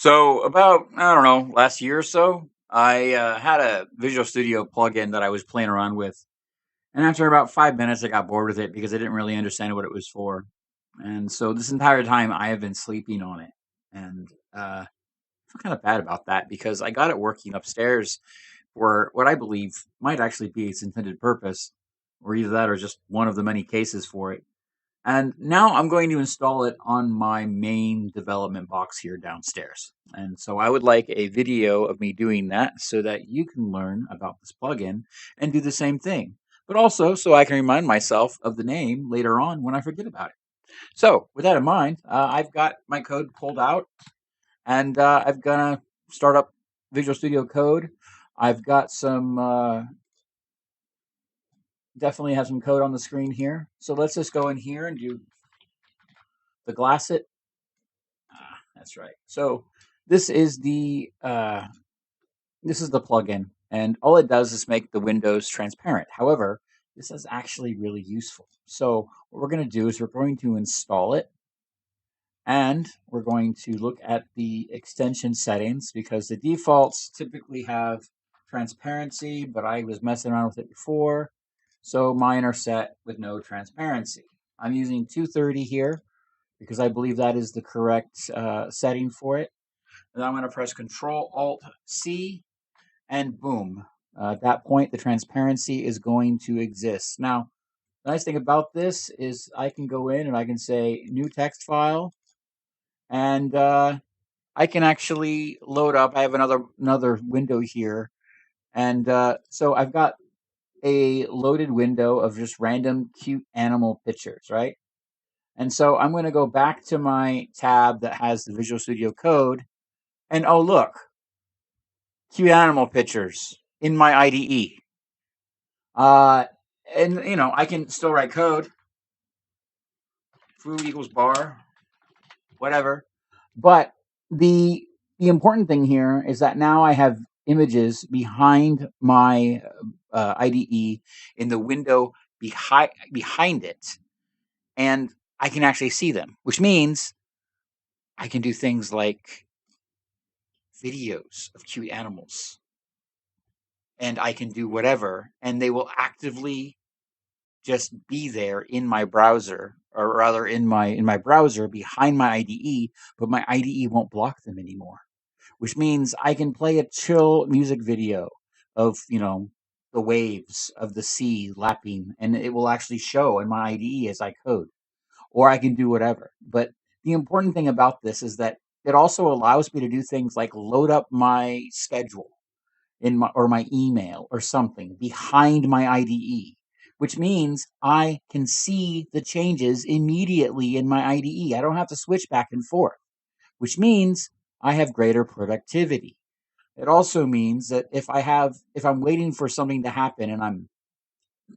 So about, I don't know, last year or so, I had a Visual Studio plugin that I was playing around with, and after about 5 minutes, I got bored with it because I didn't really understand what it was for. And so this entire time, I have been sleeping on it, and I feel kind of bad about that because I got it working upstairs for what I believe might actually be its intended purpose, or either that or just one of the many cases for it. And now I'm going to install it on my main development box here downstairs. And so I would like a video of me doing that so that you can learn about this plugin and do the same thing. But also so I can remind myself of the name later on when I forget about it. So with that in mind, I've got my code pulled out and I'm going to start up Visual Studio Code. I've got some definitely have some code on the screen here. So let's just go in here and do the GlassIt. That's right. So this is the plugin, and all it does is make the windows transparent. However, this is actually really useful. So what we're going to do is we're going to install it, and we're going to look at the extension settings because the defaults typically have transparency, but I was messing around with it before, so mine are set with no transparency. I'm using 230 here because I believe that is the correct setting for it. And I'm going to press Control+Alt-C, and boom. At that point, the transparency is going to exist. Now, the nice thing about this is I can go in and I can say new text file, and I can actually load up. I have another window here, and so I've got a loaded window of just random cute animal pictures, right? And so I'm going to go back to my tab that has the Visual Studio Code, and oh look, cute animal pictures in my IDE. And I can still write code. Foo equals bar, whatever. But the important thing here is that now I have images behind my IDE in the window behind it, and I can actually see them, which means I can do things like videos of cute animals, and I can do whatever, and they will actively just be there in my browser, or rather in my browser behind my IDE, but my IDE won't block them anymore, which means I can play a chill music video of, the waves of the sea lapping, and it will actually show in my IDE as I code, or I can do whatever. But the important thing about this is that it also allows me to do things like load up my schedule my email or something behind my IDE, which means I can see the changes immediately in my IDE. I don't have to switch back and forth, which means I have greater productivity. It also means that if I'm waiting for something to happen and I'm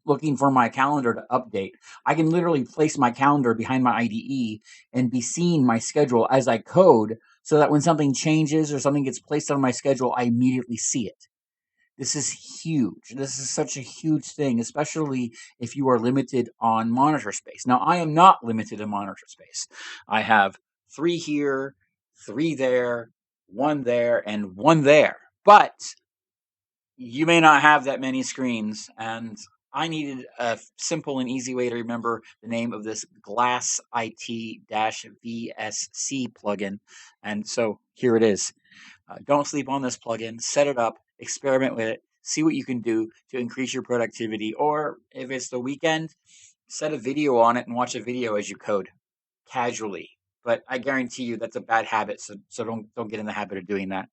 looking for my calendar to update, I can literally place my calendar behind my IDE and be seeing my schedule as I code so that when something changes or something gets placed on my schedule, I immediately see it. This is huge. This is such a huge thing, especially if you are limited on monitor space. Now, I am not limited in monitor space. I have 3 here, 3 there, 1 there, and 1 there. But you may not have that many screens, and I needed a simple and easy way to remember the name of this GlassIt-VSC plugin. And so here it is. Don't sleep on this plugin. Set it up, experiment with it, see what you can do to increase your productivity. Or if it's the weekend, set a video on it and watch a video as you code casually. But I guarantee you that's a bad habit, so don't get in the habit of doing that.